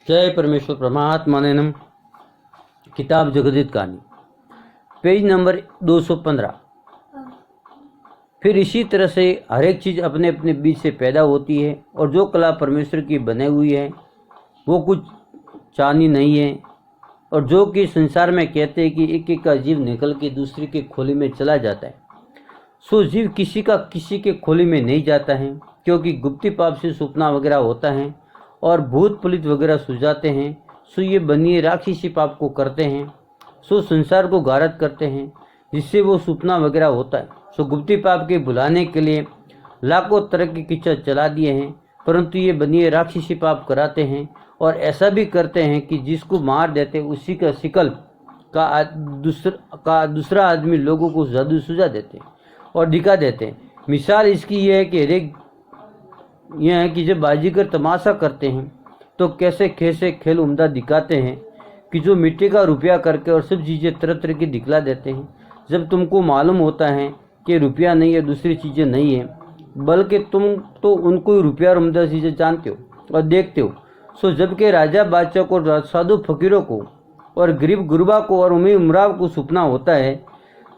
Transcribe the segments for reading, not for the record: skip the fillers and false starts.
जय परमेश्वर परमात्मा ने नम। किताब जगदीत कहानी, पेज नंबर 215। फिर इसी तरह से हर एक चीज़ अपने अपने बीच से पैदा होती है, और जो कला परमेश्वर की बनी हुई है वो कुछ चांदी नहीं है। और जो कि संसार में कहते हैं कि एक एक का जीव निकल के दूसरे के खोली में चला जाता है, सो जीव किसी का किसी के खोली में नहीं जाता है, क्योंकि गुप्ती पाप से सुपना वगैरह होता है और भूत पुलित वगैरह सुझाते हैं। सो ये बनिए राक्षसी पाप को करते हैं, सो संसार को गारत करते हैं, जिससे वो सुपना वगैरह होता है। सो गुप्ती पाप के बुलाने के लिए लाखों तरह की किच्चर चला दिए हैं, परंतु ये बनिए राक्षसी पाप कराते हैं। और ऐसा भी करते हैं कि जिसको मार देते उसी का शिकल का दूसरा आदमी लोगों को जादू सुझा देते और दिखा देते हैं। मिसाल इसकी यह है कि यह है कि जब बाजीगर तमाशा करते हैं तो कैसे कैसे खेल उम्दा दिखाते हैं कि जो मिट्टी का रुपया करके और सब चीज़ें तरह तरह की दिखला देते हैं। जब तुमको मालूम होता है कि रुपया नहीं है, दूसरी चीज़ें नहीं है, बल्कि तुम तो उनको रुपया और उम्दा चीज़ें जानते हो और देखते हो। सो जबकि राजा बादशाह को, साधु फकीरों को और गरीब गुरबा को और उम्मीद उमराव को सपना होता है,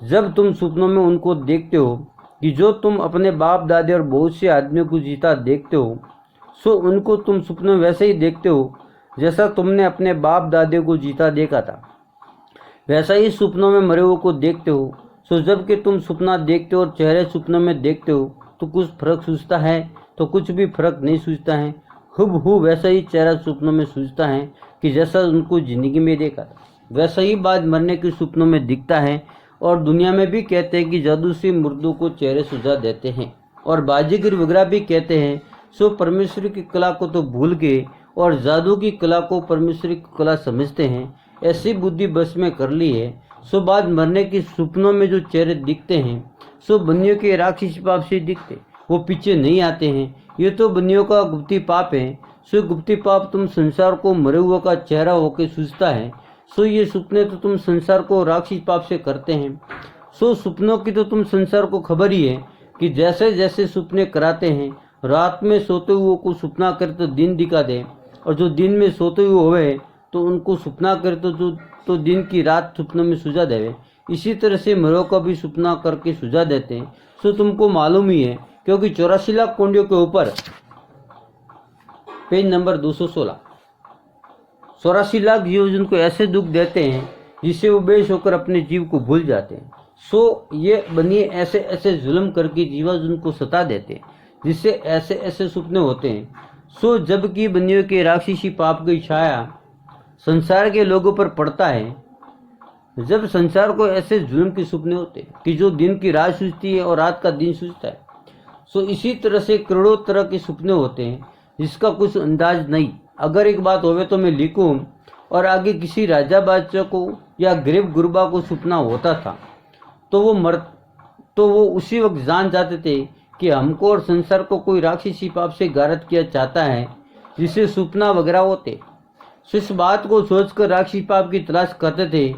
जब तुम सपनों में उनको देखते हो कि जो तुम अपने बाप दादे और बहुत से आदमियों को जीता देखते हो, सो उनको तुम सपनों में वैसे ही देखते हो जैसा तुमने अपने बाप दादे को जीता देखा था, वैसा ही सपनों में मरे हुए को देखते हो। सो जबकि तुम सपना देखते हो और चेहरे सपनों में देखते हो तो कुछ फर्क सूझता है, तो कुछ भी फर्क नहीं सूझता है। हुबहू वैसा ही चेहरा सपनों में सूझता है कि जैसा उनको जिंदगी में देखा था, वैसा ही बाद मरने के सपनों में दिखता है। और दुनिया में भी कहते हैं कि जादू से मुर्दों को चेहरे सुझा देते हैं, और बाजीगर वगैरह भी कहते हैं। सो परमेश्वर की कला को तो भूल गए और जादू की कला को परमेश्वर की कला समझते हैं। ऐसी बुद्धि बस में कर ली है। सो बाद मरने के सपनों में जो चेहरे दिखते हैं सो बनियों के राक्षसी पाप से दिखते, वो पीछे नहीं आते हैं। ये तो बनियों का गुप्ती पाप है। सो गुप्ती पाप तुम संसार को मरे हुए का चेहरा होकर सूझता है। सो ये सपने तो तुम संसार को राक्षसी पाप से करते हैं। सो सपनों की तो तुम संसार को खबर ही है कि जैसे जैसे सपने कराते हैं, रात में सोते हुए को सपना करे तो दिन दिखा दे, और जो दिन में सोते हुए होवे तो उनको सपना करे तो दिन की रात सपनों में सुझा देवे। इसी तरह से मरों का भी सपना करके सुझा देते हैं। सो तुमको मालूम ही है, क्योंकि 84 लाख कुंडियों के ऊपर पेज नंबर 216, 84 लाख जीव जिनको ऐसे दुख देते हैं जिससे वो बेश होकर अपने जीव को भूल जाते हैं। सो ये बनिए ऐसे ऐसे जुल्म करके जीवा जिनको सता देते हैं, जिससे ऐसे ऐसे सपने होते हैं। सो जबकि बनियों के राक्षसी पाप की छाया संसार के लोगों पर पड़ता है, जब संसार को ऐसे जुल्म के सपने होते हैं कि जो दिन की रात सूझती है और रात का दिन सूझता है। सो इसी तरह से करोड़ों तरह के सपने होते हैं जिसका कुछ अंदाज नहीं। अगर एक बात होवे तो मैं लिखूं, और आगे किसी राजा बादशाह को या गरीब गुरबा को सपना होता था तो वो उसी वक्त जान जाते थे कि हमको और संसार को कोई राक्षसी पाप से गारत किया चाहता है, जिससे सपना वगैरह होते। सो इस बात को सोचकर राक्षसी पाप की तलाश करते थे,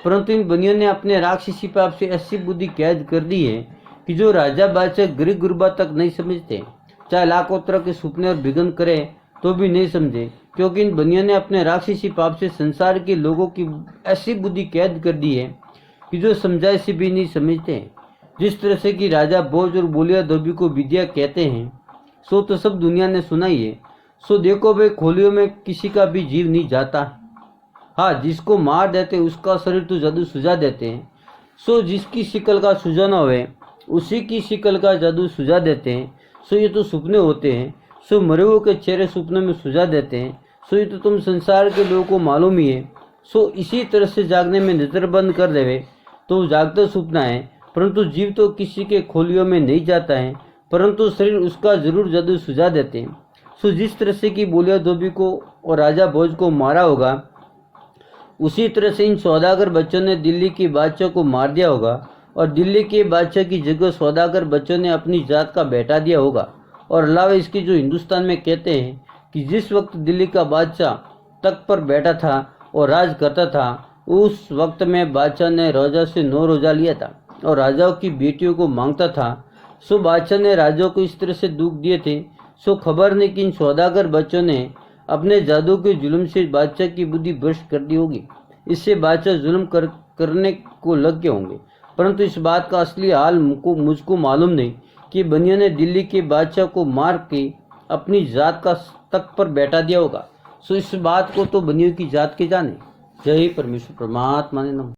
परंतु इन बनियों ने अपने राक्षसी पाप से ऐसी बुद्धि कैद कर दी है कि जो राजा बादशाह गरीब गुरबा तक नहीं समझते, चाहे लाखों तरह के सपने और विघ्न करे तो भी नहीं समझे, क्योंकि इन बनियों ने अपने राक्षसी पाप से संसार के लोगों की ऐसी बुद्धि कैद कर दी है कि जो समझाए से भी नहीं समझते हैं। जिस तरह से कि राजा भोज और बोलिया धोबी को विद्या कहते हैं, सो तो सब दुनिया ने सुना ही है। सो देखो भाई, खोलियों में किसी का भी जीव नहीं जाता। हाँ, जिसको मार देते उसका शरीर तो जादू सुझा देते हैं। सो जिसकी शिकल का सुझाना हुए उसी की शिकल का जादू सुझा देते हैं। सो ये तो सपने होते हैं। सो मरे हुए के चेहरे सपने में सुझा देते हैं। सो ये तो तुम संसार के लोगों को मालूम ही है। सो इसी तरह से जागने में नजर बंद कर देवे तो जागता सपना है, परंतु जीव तो किसी के खोलियों में नहीं जाता है, परंतु शरीर उसका जरूर जादू सुझा देते हैं। सो जिस तरह से कि बोलिया धोबी को और राजा भोज को मारा होगा, उसी तरह से इन सौदागर बच्चों ने दिल्ली के बादशाह को मार दिया होगा, और दिल्ली के बादशाह की जगह सौदागर बच्चों ने अपनी जात का बैठा दिया होगा। और अलावा इसकी जो हिंदुस्तान में कहते हैं कि जिस वक्त दिल्ली का बादशाह तख्त पर बैठा था और राज करता था, उस वक्त में बादशाह ने राजा से 9 रोजा लिया था और राजाओं की बेटियों को मांगता था। सो बादशाह ने राजाओं को इस तरह से दुख दिए थे। सो खबर नहीं कि इन सौदागर बच्चों ने अपने जादू के जुल्म से बादशाह की बुद्धि भ्रष्ट कर दी होगी। इससे बादशाह जुल्म करने को लग गए होंगे। परंतु इस बात का असली हाल मुझको मालूम नहीं कि बनिया ने दिल्ली के बादशाह को मार के अपनी जात का तख्त पर बैठा दिया होगा। सो इस बात को तो बनियों की जात के जाने। जय परमेश्वर परमात्मा ने नमः।